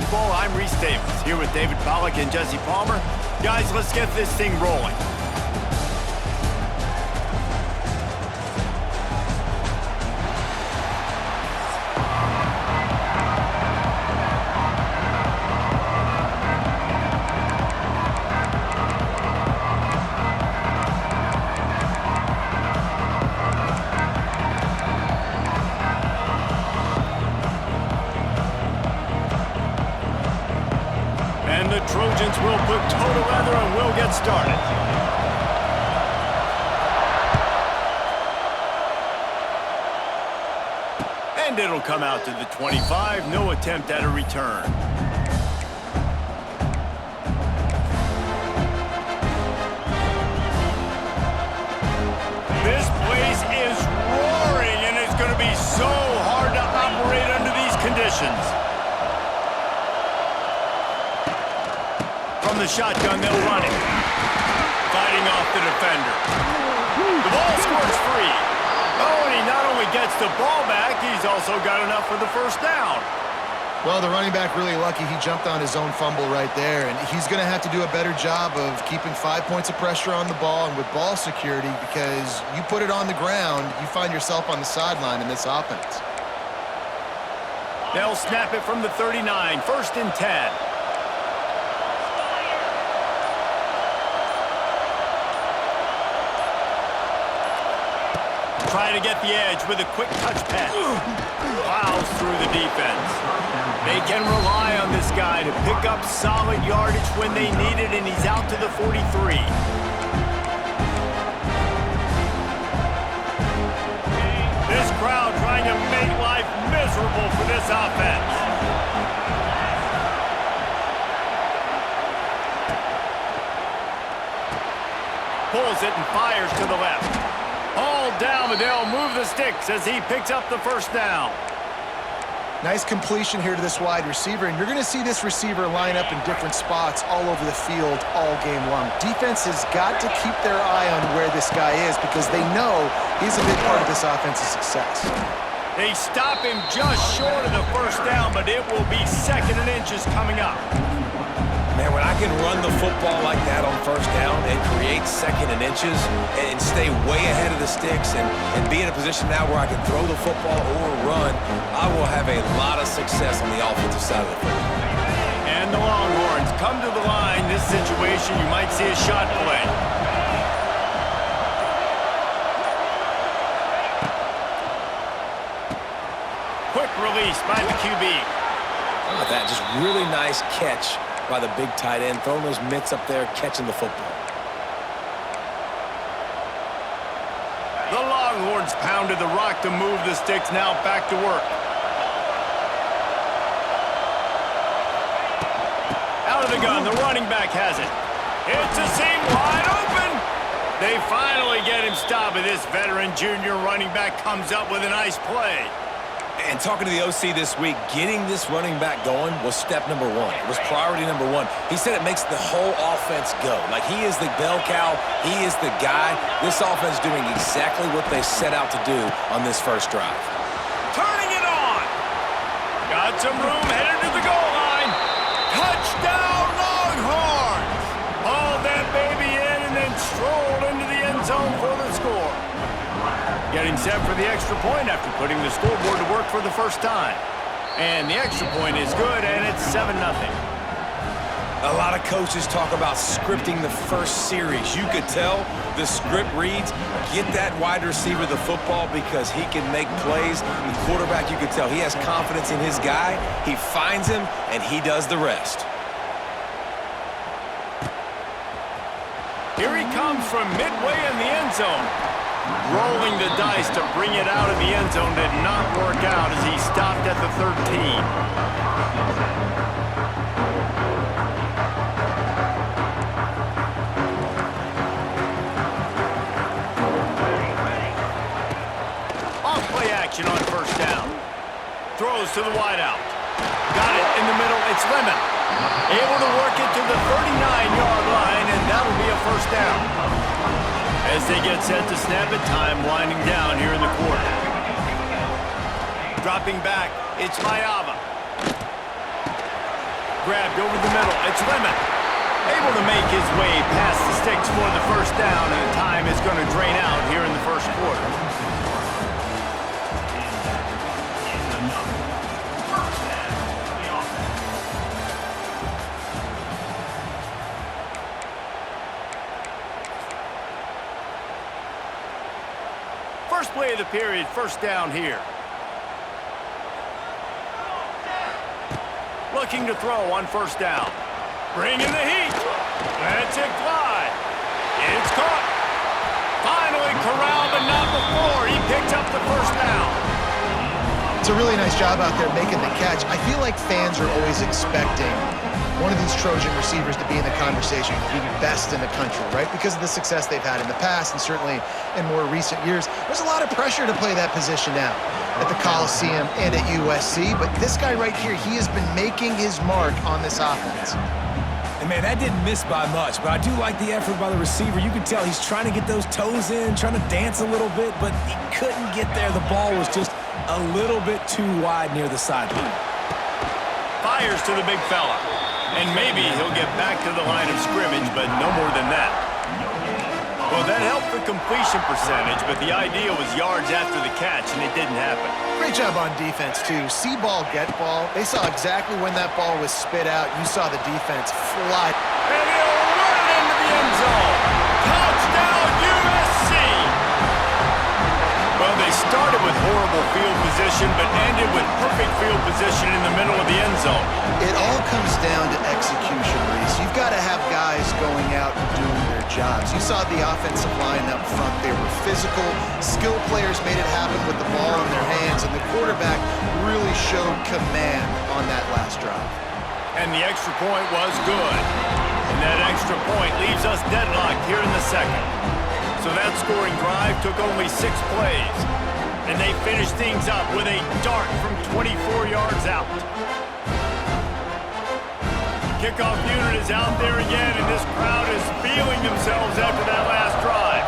Football. I'm Reese Davis, here with David Pollack and Jesse Palmer. Guys, let's get this thing rolling. And the Trojans will put total leather and we'll get started. And it'll come out to the 25. No attempt at a return. This place is roaring, and it's going to be so hard to operate under these conditions. From the shotgun, they'll run it. Fighting off the defender. The ball scores free. Oh, and he not only gets the ball back, he's also got enough for the first down. Well, the running back really lucky he jumped on his own fumble right there, and he's going to have to do a better job of keeping 5 points of pressure on the ball and with ball security, because you put it on the ground, you find yourself on the sideline in this offense. They'll snap it from the 39, 1st and 10. Trying to get the edge with a quick touch pass. Plows through the defense. They can rely on this guy to pick up solid yardage when they need it, and he's out to the 43. This crowd trying to make life miserable for this offense. Pulls it and fires to the left. All down, but they'll move the sticks as he picks up the first down. Nice completion here to this wide receiver, and you're going to see this receiver line up in different spots all over the field all game long. Defense has got to keep their eye on where this guy is, because they know he's a big part of this offense's success. They stop him just short of the first down, but it will be 2nd and inches coming up. Man, when I can run the football like that on first down and create 2nd and inches and stay way ahead of the sticks and be in a position now where I can throw the football or run, I will have a lot of success on the offensive side of the football. And the Longhorns come to the line. This situation, you might see a shot play. Quick release by the QB. Look at that, just really nice catch by the big tight end, throwing those mitts up there, catching the football. The Longhorns pounded the rock to move the sticks, now back to work. Out of the gun, the running back has it. It's a seam wide open. They finally get him stopped, and this veteran junior running back comes up with a nice play. And talking to the OC this week, getting this running back going was step number 1. It was priority number 1. He said it makes the whole offense go. Like, he is the bell cow. He is the guy. This offense doing exactly what they set out to do on this first drive. Turning it on. Got some room, headed to the goal line. Touchdown, Longhorns. Hauled that baby in and then strolled into the end zone for the score. Getting set for the extra point after putting the scoreboard to work for the first time. And the extra point is good, and it's 7-0. A lot of coaches talk about scripting the first series. You could tell the script reads, get that wide receiver the football because he can make plays. The quarterback, you could tell he has confidence in his guy. He finds him, and he does the rest. Here he comes from midway in the end zone. Rolling the dice to bring it out of the end zone did not work out as he stopped at the 13. Off-play action on first down. Throws to the wideout. Got it in the middle. It's Lemon. Able to work it to the 39-yard line, and that'll be a first down. As they get set to snap it, time winding down here in the quarter. Dropping back, it's Mayava. grabbed over the middle. It's Lemon. Able to make his way past the sticks for the first down, and the time is going to drain out here in the first quarter. First play of the period, first down here. Looking to throw on first down. Bringing the heat. Let's it fly. It's caught. Finally corralled, but not before. He picked up the first down. It's a really nice job out there making the catch. I feel like fans are always expecting one of these Trojan receivers to be in the conversation to be the best in the country, right? Because of the success they've had in the past and certainly in more recent years. There's a lot of pressure to play that position now at the Coliseum and at USC, but this guy right here, he has been making his mark on this offense. And man, that didn't miss by much, but I do like the effort by the receiver. You can tell he's trying to get those toes in, trying to dance a little bit, but he couldn't get there. The ball was just a little bit too wide near the sideline. Fires to the big fella. And maybe he'll get back to the line of scrimmage, but no more than that. Well, that helped the completion percentage, but the idea was yards after the catch, and it didn't happen. Great job on defense, too. See ball, get ball. They saw exactly when that ball was spit out. You saw the defense fly. And he'll run it into the end zone. Touchdown, USC! Well, they started with horrible field position, but ended with perfect field position in the middle of the end zone. It all comes down to execution, Reese. You've got to have guys going out and doing their jobs. You saw the offensive line up front. They were physical. Skilled players made it happen with the ball in their hands, and the quarterback really showed command on that last drive. And the extra point was good. And that extra point leaves us deadlocked here in the second. So that scoring drive took only 6 plays. And they finished things up with a dart from 24 yards out. Kickoff unit is out there again, and this crowd is feeling themselves after that last drive.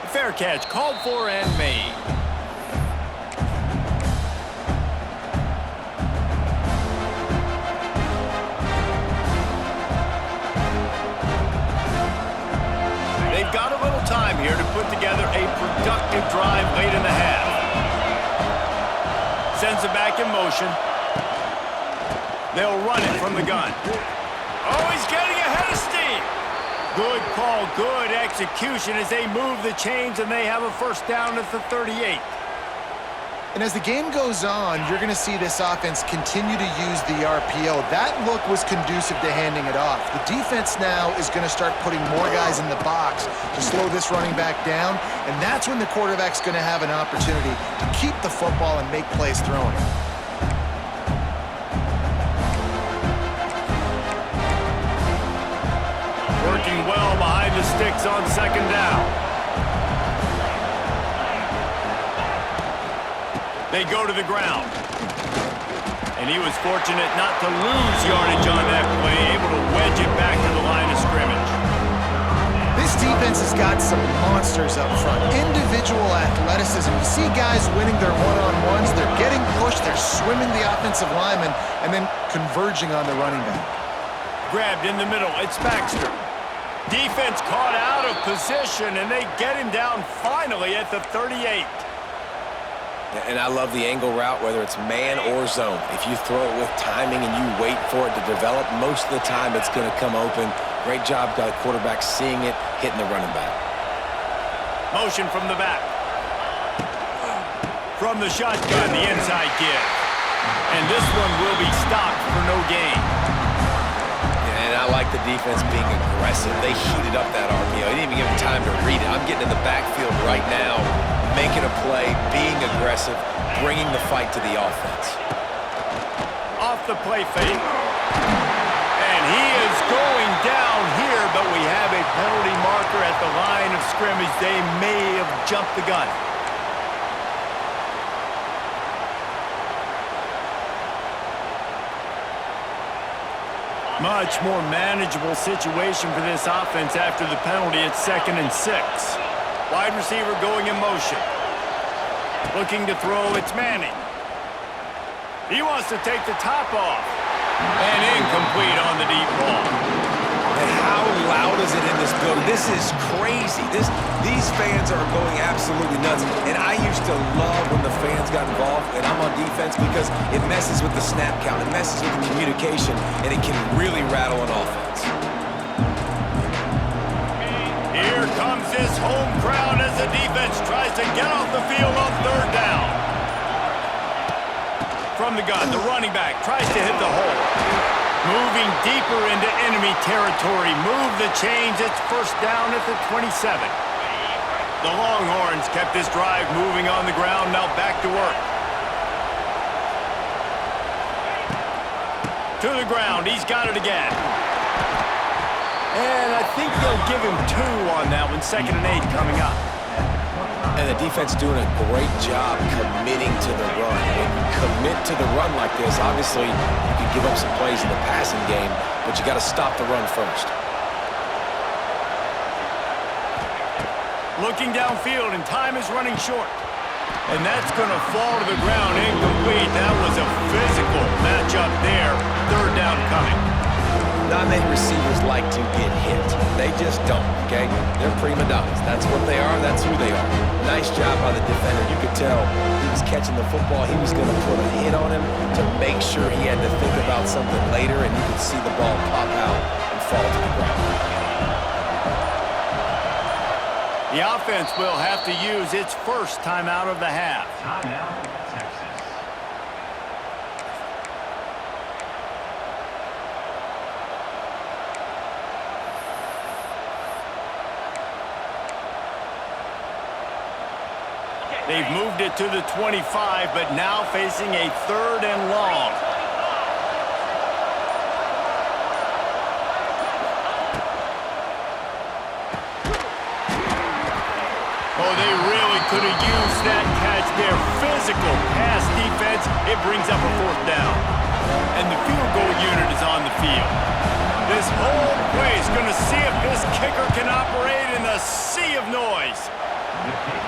The fair catch called for and made. They've got a little time here to put together a productive drive late in the half. Sends it back in motion. They'll run it from the gun. Oh, he's getting ahead of steam. Good call, good execution as they move the chains, and they have a first down at the 38. And as the game goes on, you're going to see this offense continue to use the RPO. That look was conducive to handing it off. The defense now is going to start putting more guys in the box to slow this running back down, and that's when the quarterback's going to have an opportunity to keep the football and make plays throwing. Working well behind the sticks on second down. They go to the ground. And he was fortunate not to lose yardage on that play, able to wedge it back to the line of scrimmage. This defense has got some monsters up front. Individual athleticism. You see guys winning their one-on-ones. They're getting pushed. They're swimming the offensive lineman and then converging on the running back. Grabbed in the middle. It's Baxter. Defense caught out of position, and they get him down finally at the 38. And I love the angle route, whether it's man or zone. If you throw it with timing and you wait for it to develop, most of the time it's going to come open. Great job by the quarterback seeing it, hitting the running back. Motion from the back. From the shotgun, the inside give. And this one will be stopped for no gain. And I like the defense being aggressive. They heated up that RPO. They didn't even give him time to read it. I'm getting in the backfield right now, making a play, being aggressive, bringing the fight to the offense. Off the play fake. And he is going down here, but we have a penalty marker at the line of scrimmage. They may have jumped the gun. Much more manageable situation for this offense after the penalty at 2nd and 6. Wide receiver going in motion. Looking to throw, it's Manning. He wants to take the top off. And incomplete on the deep ball. And how loud is it in this building? This is crazy. These fans are going absolutely nuts. And I used to love when the fans got involved, and I'm on defense, because it messes with the snap count. It messes with the communication, and it can really rattle an offense. Here comes this home crowd as the defense tries to get off the field on third down. From the gun, the running back tries to hit the hole. Moving deeper into enemy territory. Move the chains. It's first down at the 27. The Longhorns kept this drive moving on the ground. Now back to work. To the ground. He's got it again. And I think they'll give him 2 on that one. 2nd and 8 coming up. And the defense doing a great job committing to the run. When you commit to the run like this, obviously you can give up some plays in the passing game, but you got to stop the run first. Looking downfield, and time is running short. And that's going to fall to the ground, incomplete. That was a physical matchup there. Third down coming. Not many receivers like to get hit. They just don't, okay? They're prima donnas. That's what they are. That's who they are. Nice job by the defender. You could tell he was catching the football. He was going to put a hit on him to make sure he had to think about something later, and you could see the ball pop out and fall to the ground. The offense will have to use its first timeout of the half. Timeout. They've moved it to the 25, but now facing a 3rd and long. Oh, they really could have used that catch there. Physical pass defense. It brings up a 4th down. And the field goal unit is on the field. This whole play is going to see if this kicker can operate in the sea of noise.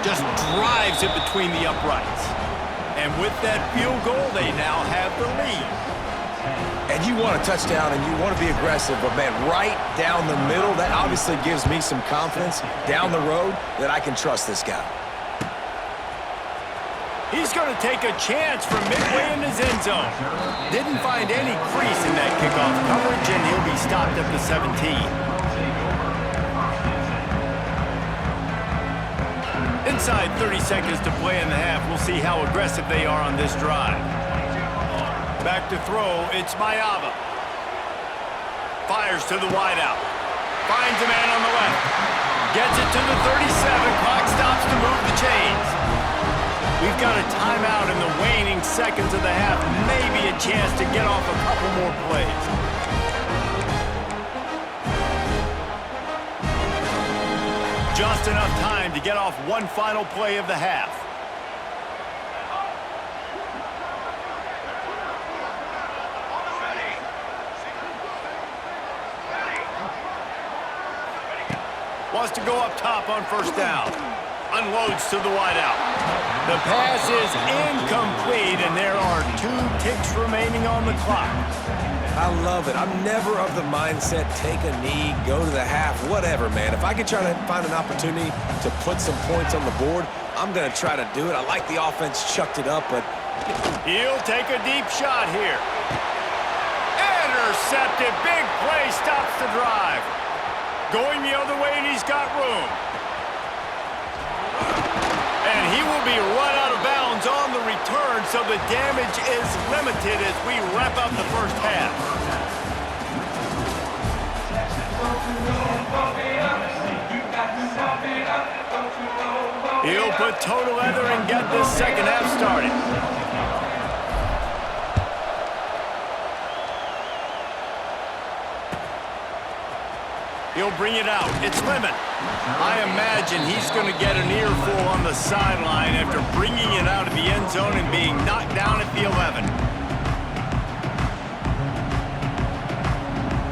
Just drives it between the uprights. And with that field goal, they now have the lead. And you want a touchdown and you want to be aggressive, but man, right down the middle, that obviously gives me some confidence down the road that I can trust this guy. He's going to take a chance from midway in his end zone. Didn't find any crease in that kickoff coverage, and he'll be stopped at the 17. Inside 30 seconds to play in the half. We'll see how aggressive they are on this drive. Back to throw, it's Mayava. Fires to the wideout. Finds a man on the left. Gets it to the 37. Clock stops to move the chains. We've got a timeout in the waning seconds of the half. Maybe a chance to get off a couple more plays. Just enough time to get off one final play of the half. Wants to go up top on first down. Unloads to the wideout. The pass is incomplete, and there are 2 ticks remaining on the clock. I love it. I'm never of the mindset, take a knee, go to the half, whatever, man. If I can try to find an opportunity to put some points on the board, I'm going to try to do it. I like the offense chucked it up, but... He'll take a deep shot here. Intercepted. Big play stops the drive. Going the other way, and he's got room. And he will be run out of bounds on the return, so the damage is limited as we wrap up the first half. He'll put toe to leather and get this second half started. He'll bring it out. It's Lemon. I imagine he's going to get an earful on the sideline after bringing it out of the end zone and being knocked down at the 11.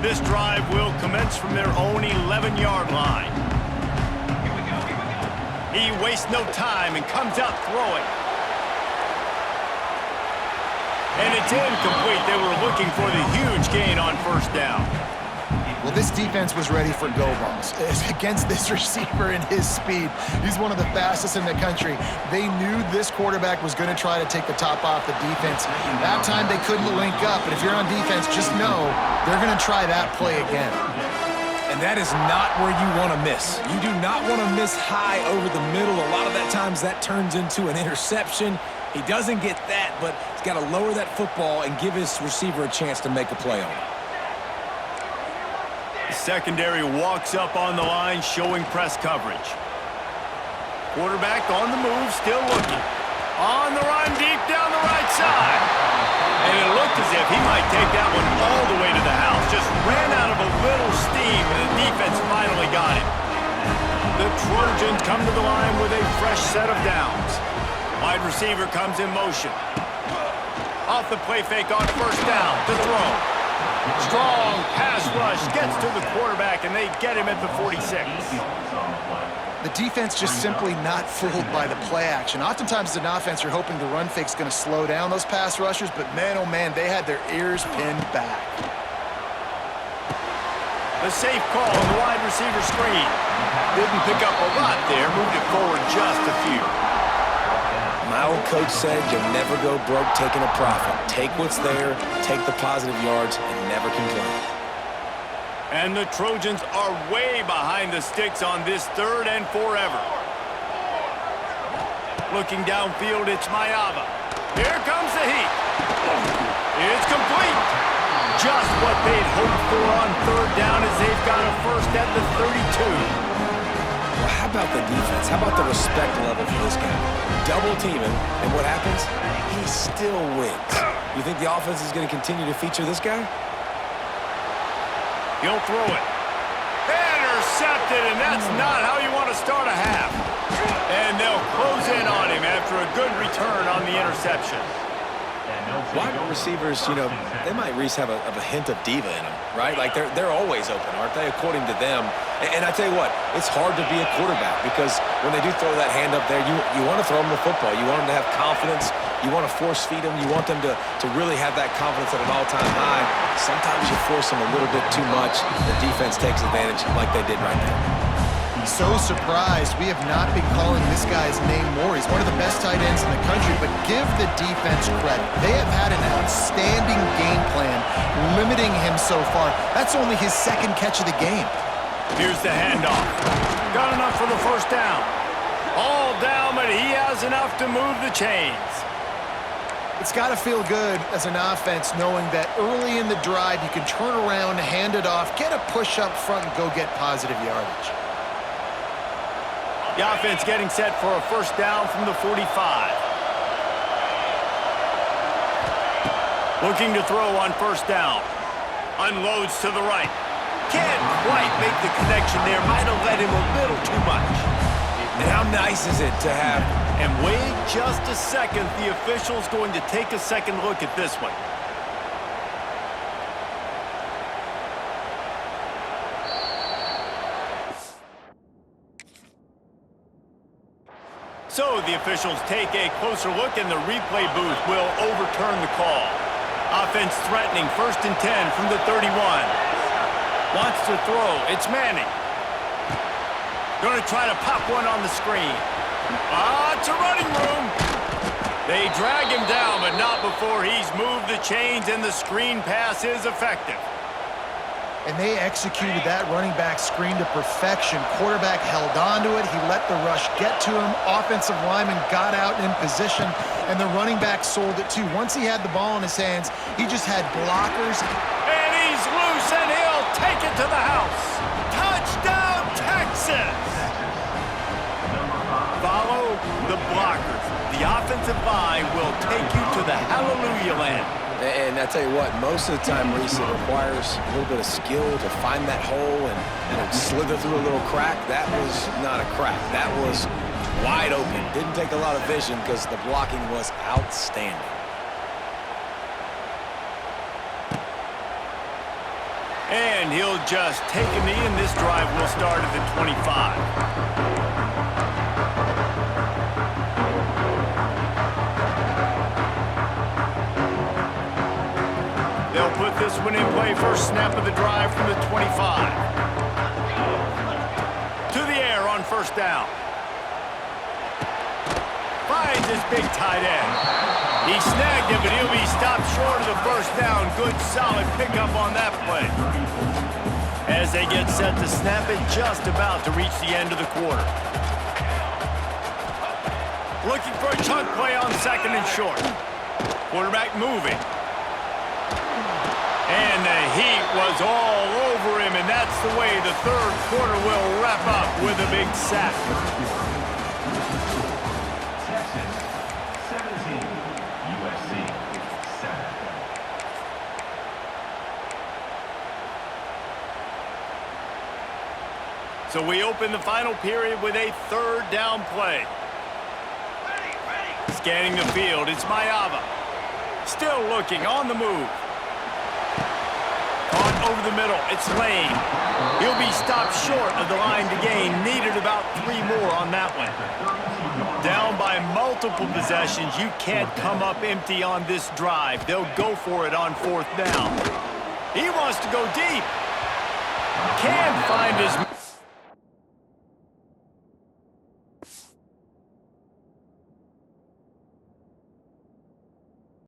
This drive will commence from their own 11-yard line. He wastes no time and comes out throwing. And it's incomplete. They were looking for the huge gain on first down. Well, this defense was ready for go balls. Against this receiver and his speed, he's one of the fastest in the country. They knew this quarterback was going to try to take the top off the defense. That time they couldn't link up, but if you're on defense, just know they're going to try that play again. And that is not where you want to miss. You do not want to miss high over the middle. A lot of that times that turns into an interception. He doesn't get that, but he's got to lower that football and give his receiver a chance to make a play on it. The secondary walks up on the line, showing press coverage. Quarterback on the move, still looking. On the run, deep down the right side. And it looked as if he might take that one all the way to the house. Just ran out of a little steam, and the defense finally got him. The Trojans come to the line with a fresh set of downs. Wide receiver comes in motion. Off the play fake on first down to throw. Strong pass rush gets to the quarterback, and they get him at the 46. The defense just simply not fooled by the play action. Oftentimes as an offense, you're hoping the run fake's going to slow down those pass rushers, but man, oh man, they had their ears pinned back. The safe call on the wide receiver screen. Didn't pick up a lot there, moved it forward just a few. My old coach said you'll never go broke taking a profit. Take what's there, take the positive yards, and never complain. And the Trojans are way behind the sticks on this third and forever. Looking downfield, it's Mayava. Here comes the heat. It's complete. Just what they'd hoped for on third down as they've got a first at the 32. Well, how about the defense? How about the respect level for this guy? Double team him, and what happens? He still wins. You think the offense is going to continue to feature this guy? He'll throw it. Intercepted, and that's not how you want to start a half. And they'll close in on him after a good return on the interception. Wide receivers, you know, they might at least have a hint of diva in them, right? Like they're always open, aren't they, according to them? And I tell you what, it's hard to be a quarterback because when they do throw that hand up there, you want to throw them the football. You want them to have confidence. You want to force feed them. You want them to really have that confidence at an all-time high. Sometimes you force them a little bit too much. The defense takes advantage like they did right now. So surprised we have not been calling this guy's name more. He's one of the best tight ends in the country, but give the defense credit. They have had an outstanding game plan limiting him so far. That's only his second catch of the game. Here's the handoff. Got enough for the first down. All down, but he has enough to move the chains. It's got to feel good as an offense knowing that early in the drive you can turn around, hand it off, get a push up front, and go get positive yardage. The offense getting set for a first down from the 45. Looking to throw on first down. Unloads to the right. Can't quite make the connection there. Might have led him a little too much. And how nice is it to have... And wait just a second. The official's going to take a second look at this one. So the officials take a closer look, and the replay booth will overturn the call. Offense threatening, 1st and 10 from the 31. Wants to throw. It's Manning. Going to try to pop one on the screen. It's a running room. They drag him down, but not before he's moved the chains, and the screen pass is effective. And they executed that running back screen to perfection. Quarterback held on to it. He let the rush get to him. Offensive lineman got out in position, and the running back sold it too. Once he had the ball in his hands, he just had blockers. And he's loose, and he'll take it to the house. Touchdown, Texas! Follow the blockers. The offensive line will take you to the hallelujah land. And I tell you what, most of the time, Reese, it requires a little bit of skill to find that hole and slither through a little crack. That was not a crack. That was wide open. Didn't take a lot of vision because the blocking was outstanding. And he'll just take a knee, and this drive will start at the 25. They'll put this one in play first snap of the drive from the 25. To the air on first down. Finds his big tight end. He snagged it, but he'll be stopped short of the first down. Good, solid pickup on that play. As they get set to snap it, just about to reach the end of the quarter. Looking for a chunk play on second and short. Quarterback moving. And the heat was all over him, and that's the way the third quarter will wrap up with a big sack. So we open the final period with a third down play. Scanning the field, it's Mayava. Still looking, on the move. Caught over the middle, it's Lane. He'll be stopped short of the line to gain. Needed about 3 more on that one. Down by multiple possessions, you can't come up empty on this drive. They'll go for it on fourth down. He wants to go deep. Can't find his